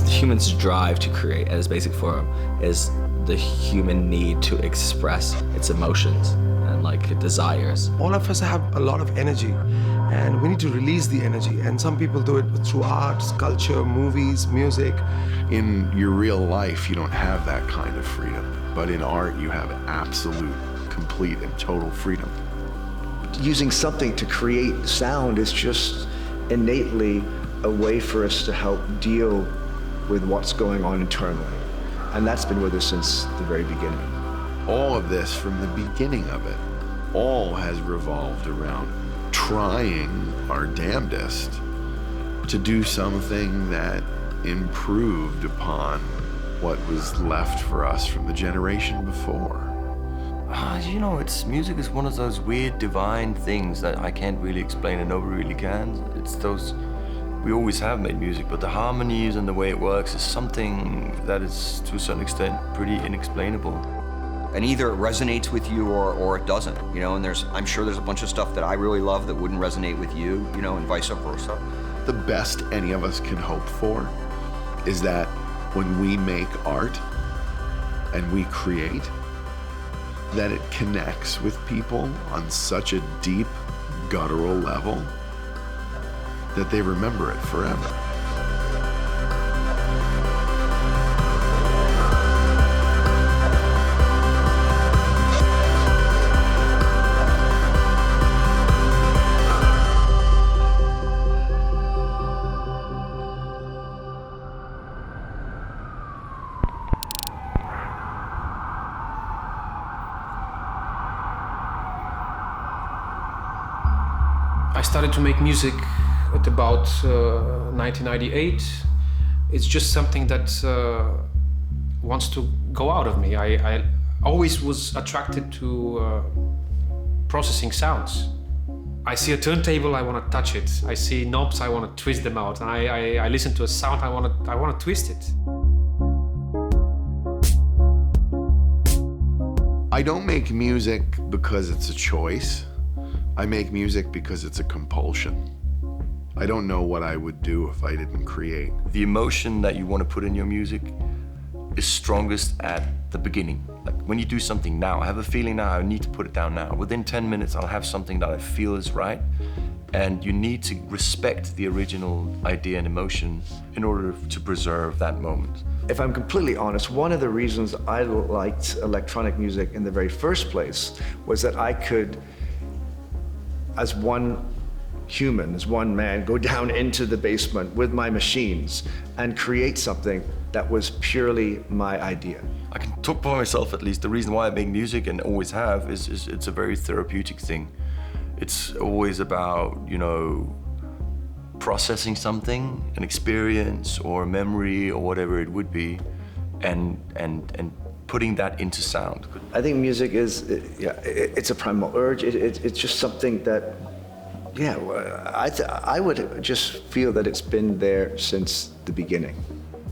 Humans' drive to create at its basic form is the human need to express its emotions and like desires. All of us have a lot of energy and we need to release the energy, and some people do it through art, culture, movies, music. In your real life, you don't have that kind of freedom, but in art you have absolute, complete and total freedom. Using something to create sound is just innately a way for us to help deal with what's going on internally. And that's been with us since the very beginning. All of this, from the beginning of it, all has revolved around trying our damnedest to do something that improved upon what was left for us from the generation before. You know, music is one of those weird divine things that I can't really explain and nobody really can. It's those, we always have made music, but the harmonies and the way it works is something that is, to a certain extent, pretty inexplainable. And either it resonates with you or it doesn't, you know, and I'm sure there's a bunch of stuff that I really love that wouldn't resonate with you, you know, and vice versa. The best any of us can hope for is that when we make art and we create, that it connects with people on such a deep, guttural level that they remember it forever. I started to make music at about 1998. It's just something that wants to go out of me. I always was attracted to processing sounds. I see a turntable, I want to touch it. I see knobs, I want to twist them out. And I listen to a sound, I want to twist it. I don't make music because it's a choice. I make music because it's a compulsion. I don't know what I would do if I didn't create. The emotion that you want to put in your music is strongest at the beginning. Like when you do something now, I have a feeling now, I need to put it down now. Within 10 minutes, I'll have something that I feel is right. And you need to respect the original idea and emotion in order to preserve that moment. If I'm completely honest, one of the reasons I liked electronic music in the very first place was that I could, as one human, as one man, go down into the basement with my machines and create something that was purely my idea. I can talk for myself at least. The reason why I make music and always have is it's a very therapeutic thing. It's always about, you know, processing something, an experience or a memory or whatever it would be, and putting that into sound. I think music is, it's a primal urge. It's just something that, I would just feel that it's been there since the beginning.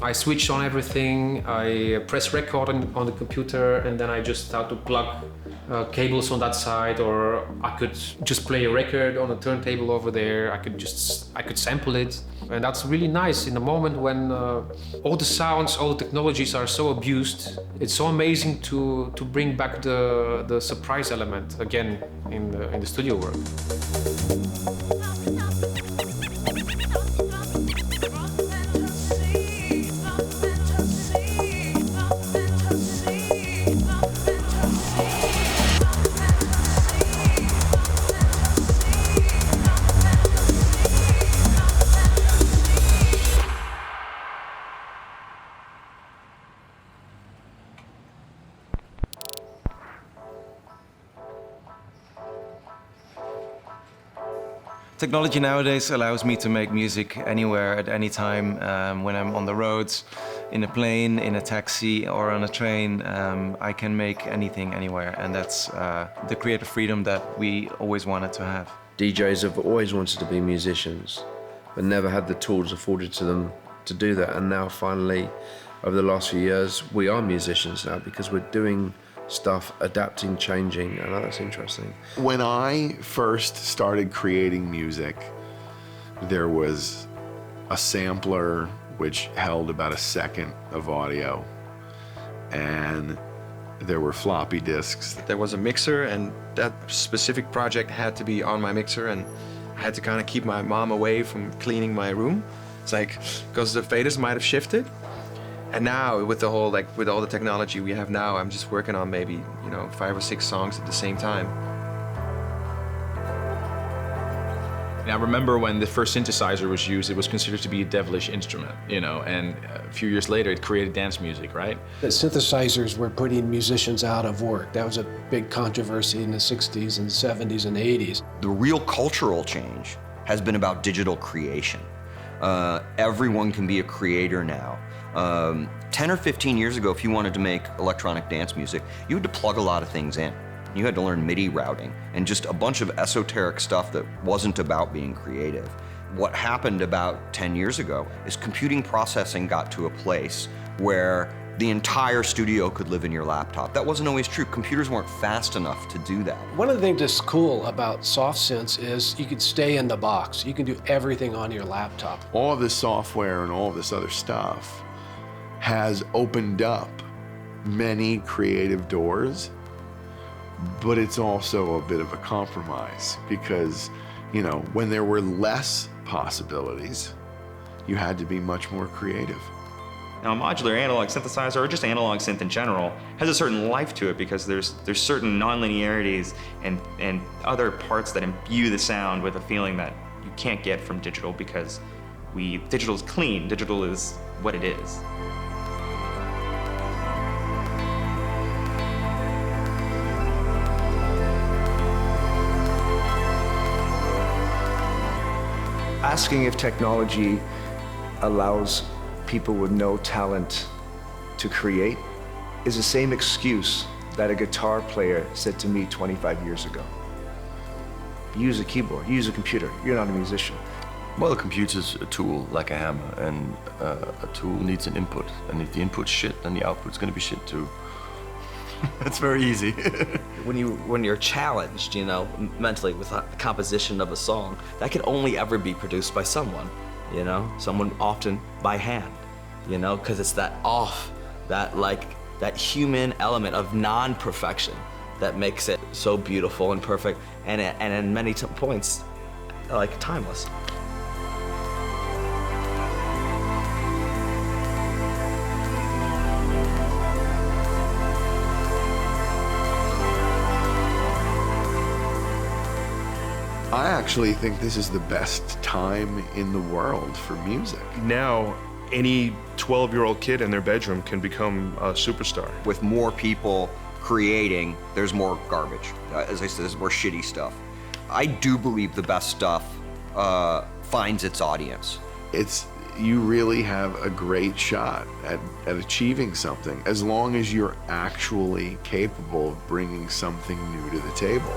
I switch on everything, I press record on the computer, and then I just start to plug cables on that side, or I could just play a record on a turntable over there. I could sample it. And that's really nice in the moment when all the sounds, all the technologies are so abused. It's so amazing to bring back the surprise element again in the studio work. Technology nowadays allows me to make music anywhere at any time. When I'm on the roads, in a plane, in a taxi or on a train, I can make anything anywhere, and that's the creative freedom that we always wanted to have. DJs have always wanted to be musicians, but never had the tools afforded to them to do that. And now finally, over the last few years, we are musicians now because we're doing stuff, adapting, changing, and that's interesting. When I first started creating music, there was a sampler which held about a second of audio, and there were floppy disks. There was a mixer, and that specific project had to be on my mixer, and I had to kind of keep my mom away from cleaning my room. It's like, because the faders might have shifted. And now with the whole, with all the technology we have now, I'm just working on maybe, 5 or 6 songs at the same time. I remember when the first synthesizer was used, it was considered to be a devilish instrument, and a few years later it created dance music, right? The synthesizers were putting musicians out of work. That was a big controversy in the 60s and 70s and 80s. The real cultural change has been about digital creation. Everyone can be a creator now. 10 or 15 years ago, if you wanted to make electronic dance music, you had to plug a lot of things in. You had to learn MIDI routing and just a bunch of esoteric stuff that wasn't about being creative. What happened about 10 years ago is computing processing got to a place where the entire studio could live in your laptop. That wasn't always true. Computers weren't fast enough to do that. One of the things that's cool about soft synths is you can stay in the box. You can do everything on your laptop. All of this software and all of this other stuff has opened up many creative doors, but it's also a bit of a compromise because, when there were less possibilities, you had to be much more creative. Now, a modular analog synthesizer, or just analog synth in general, has a certain life to it because there's certain nonlinearities and other parts that imbue the sound with a feeling that you can't get from digital because digital is clean, digital is what it is. Asking if technology allows people with no talent to create is the same excuse that a guitar player said to me 25 years ago. Use a keyboard, use a computer, you're not a musician. Well, a computer's a tool, like a hammer, and a tool needs an input. And if the input's shit, then the output's gonna be shit too. It's very easy. When you're challenged, mentally with the composition of a song, that can only ever be produced by someone, someone often by hand, because it's that off, that human element of non-perfection that makes it so beautiful and perfect, and in many points, timeless. I actually think this is the best time in the world for music. Now, any 12-year-old kid in their bedroom can become a superstar. With more people creating, there's more garbage. As I said, there's more shitty stuff. I do believe the best stuff finds its audience. You really have a great shot at achieving something as long as you're actually capable of bringing something new to the table.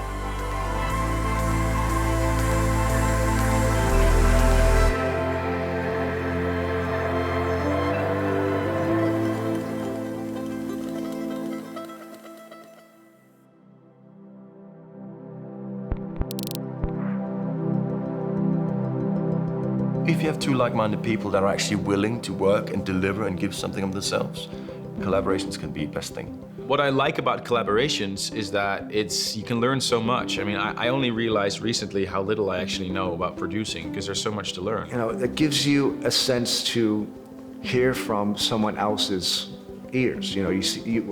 If you have two like-minded people that are actually willing to work and deliver and give something of themselves, collaborations can be the best thing. What I like about collaborations is that you can learn so much. I mean, I only realized recently how little I actually know about producing because there's so much to learn. It gives you a sense to hear from someone else's ears.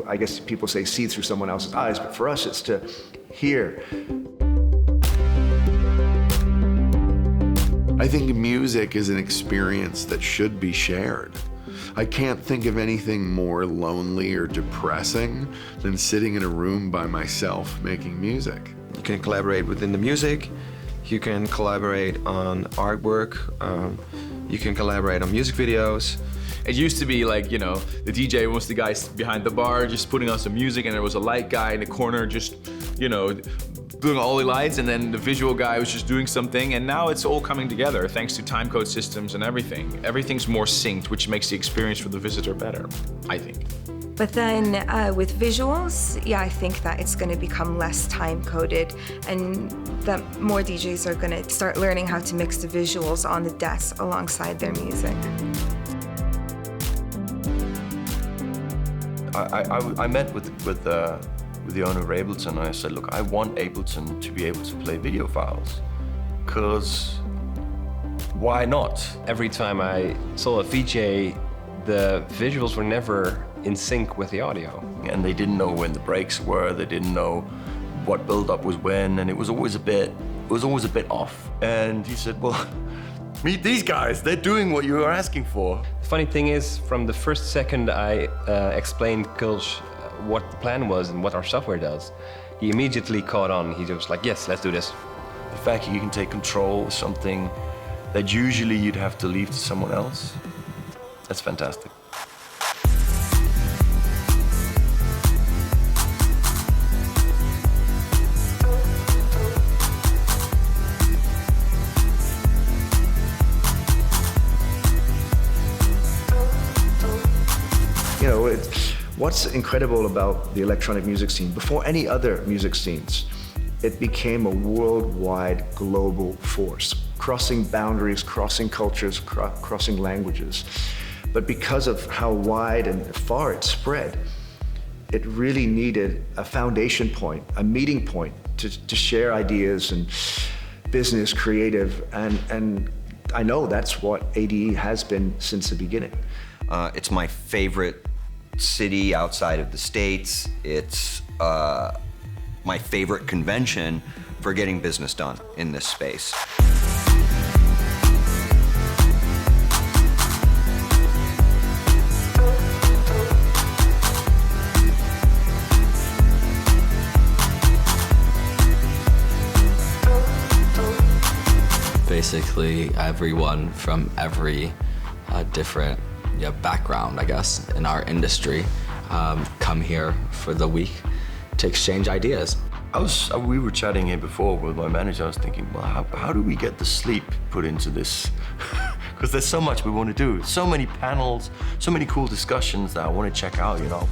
I guess people say see through someone else's eyes, but for us it's to hear. I think music is an experience that should be shared. I can't think of anything more lonely or depressing than sitting in a room by myself making music. You can collaborate within the music, you can collaborate on artwork, you can collaborate on music videos. It used to be the DJ was the guy behind the bar just putting on some music, and there was a light guy in the corner just, doing all the lights, and then the visual guy was just doing something, and now it's all coming together thanks to timecode systems and everything. Everything's more synced, which makes the experience for the visitor better, I think. But then with visuals, yeah, I think that it's going to become less time-coded, and that more DJs are going to start learning how to mix the visuals on the desk alongside their music. I met with the owner of Ableton, and I said, look, I want Ableton to be able to play video files, because why not? Every time I saw a VJ, the visuals were never in sync with the audio. And they didn't know when the breaks were, they didn't know what build-up was when, and it was always a bit off. And he said, well, meet these guys, they're doing what you were asking for. The funny thing is, from the first second I explained Kölsch what the plan was and what our software does, he immediately caught on. He was like, yes, let's do this. The fact that you can take control of something that usually you'd have to leave to someone else, that's fantastic. You know, what's incredible about the electronic music scene, before any other music scenes, it became a worldwide global force, crossing boundaries, crossing cultures, crossing languages. But because of how wide and far it spread, it really needed a foundation point, a meeting point to share ideas and business, creative, and I know that's what ADE has been since the beginning. It's my favorite city outside of the States. It's my favorite convention for getting business done in this space. Basically, everyone from every different background, I guess, in our industry come here for the week to exchange ideas. We were chatting here before with my manager. I was thinking, well, how do we get the sleep put into this? Because there's so much we want to do. So many panels, so many cool discussions that I want to check out, you know.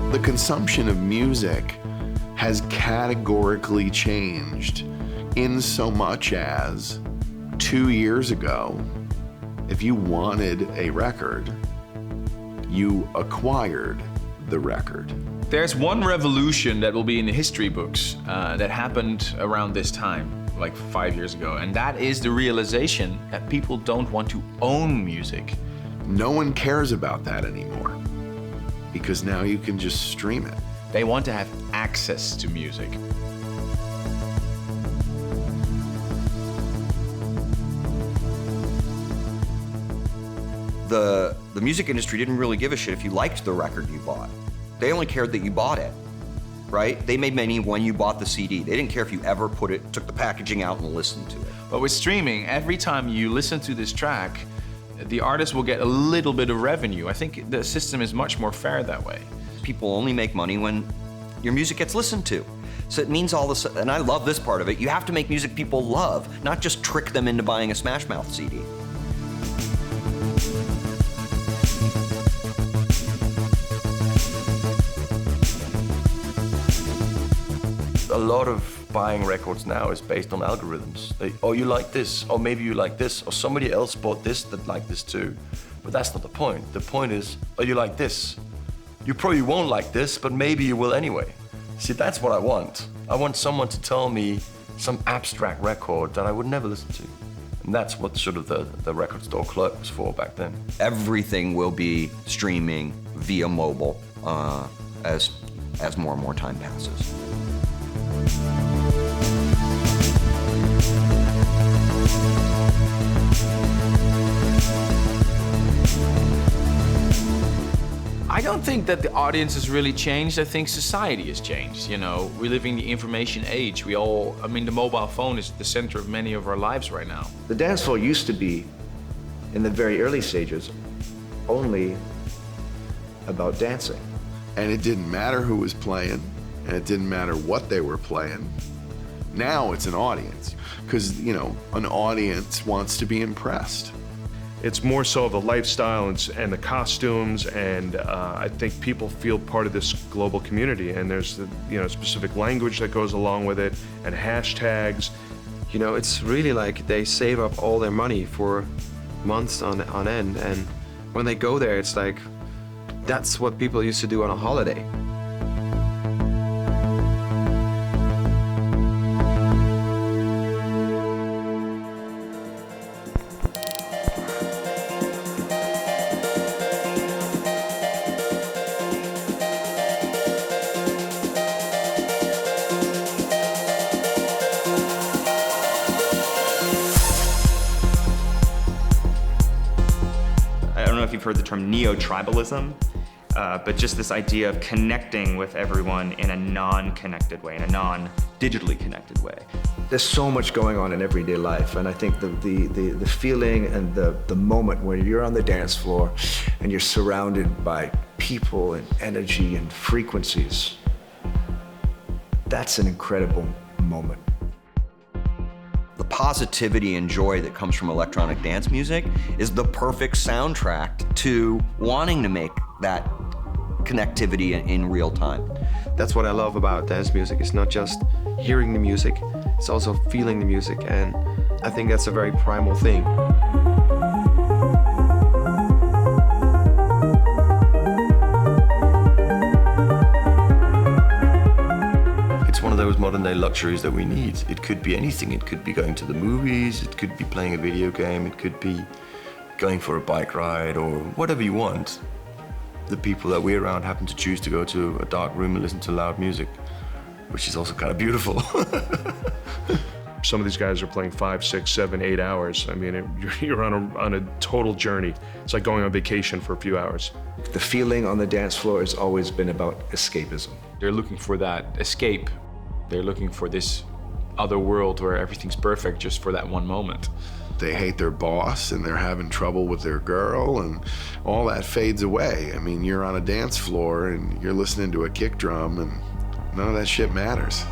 The consumption of music has categorically changed in so much as 2 years ago, if you wanted a record, you acquired the record. There's one revolution that will be in the history books that happened around this time, like 5 years ago, and that is the realization that people don't want to own music. No one cares about that anymore, because now you can just stream it. They want to have access to music. The music industry didn't really give a shit if you liked the record you bought. They only cared that you bought it, right? They made money when you bought the CD. They didn't care if you ever took the packaging out and listened to it. But with streaming, every time you listen to this track, the artist will get a little bit of revenue. I think the system is much more fair that way. People only make money when your music gets listened to. So it means all this, and I love this part of it, you have to make music people love, not just trick them into buying a Smash Mouth CD. A lot of buying records now is based on algorithms. Oh, you like this, or maybe you like this, or somebody else bought this that liked this too. But that's not the point. The point is, oh, you like this. You probably won't like this, but maybe you will anyway. See, that's what I want. I want someone to tell me some abstract record that I would never listen to. And that's what sort of the record store clerk was for back then. Everything will be streaming via mobile as more and more time passes. I don't think that the audience has really changed. I think society has changed. You know, we live in the information age. The mobile phone is at the center of many of our lives right now. The dance floor used to be, in the very early stages, only about dancing. And it didn't matter who was playing, and it didn't matter what they were playing. Now it's an audience, because, an audience wants to be impressed. It's more so of the lifestyle and the costumes, and I think people feel part of this global community, and there's the specific language that goes along with it, and hashtags. It's really like they save up all their money for months on end, and when they go there, it's like that's what people used to do on a holiday. Heard the term neo-tribalism, but just this idea of connecting with everyone in a non-connected way, in a non-digitally connected way. There's so much going on in everyday life, and I think the feeling and the moment where you're on the dance floor and you're surrounded by people and energy and frequencies, that's an incredible moment. The positivity and joy that comes from electronic dance music is the perfect soundtrack to wanting to make that connectivity in real time. That's what I love about dance music. It's not just hearing the music, it's also feeling the music, and I think that's a very primal thing. It's one of those modern day luxuries that we need. It could be anything. It could be going to the movies, it could be playing a video game, it could be going for a bike ride, or whatever you want. The people that we're around happen to choose to go to a dark room and listen to loud music, which is also kind of beautiful. Some of these guys are playing 5, 6, 7, 8 hours. I mean, you're on a total journey. It's like going on vacation for a few hours. The feeling on the dance floor has always been about escapism. They're looking for that escape. They're looking for this other world where everything's perfect just for that one moment. They hate their boss and they're having trouble with their girl, and all that fades away. I mean, you're on a dance floor and you're listening to a kick drum and none of that shit matters.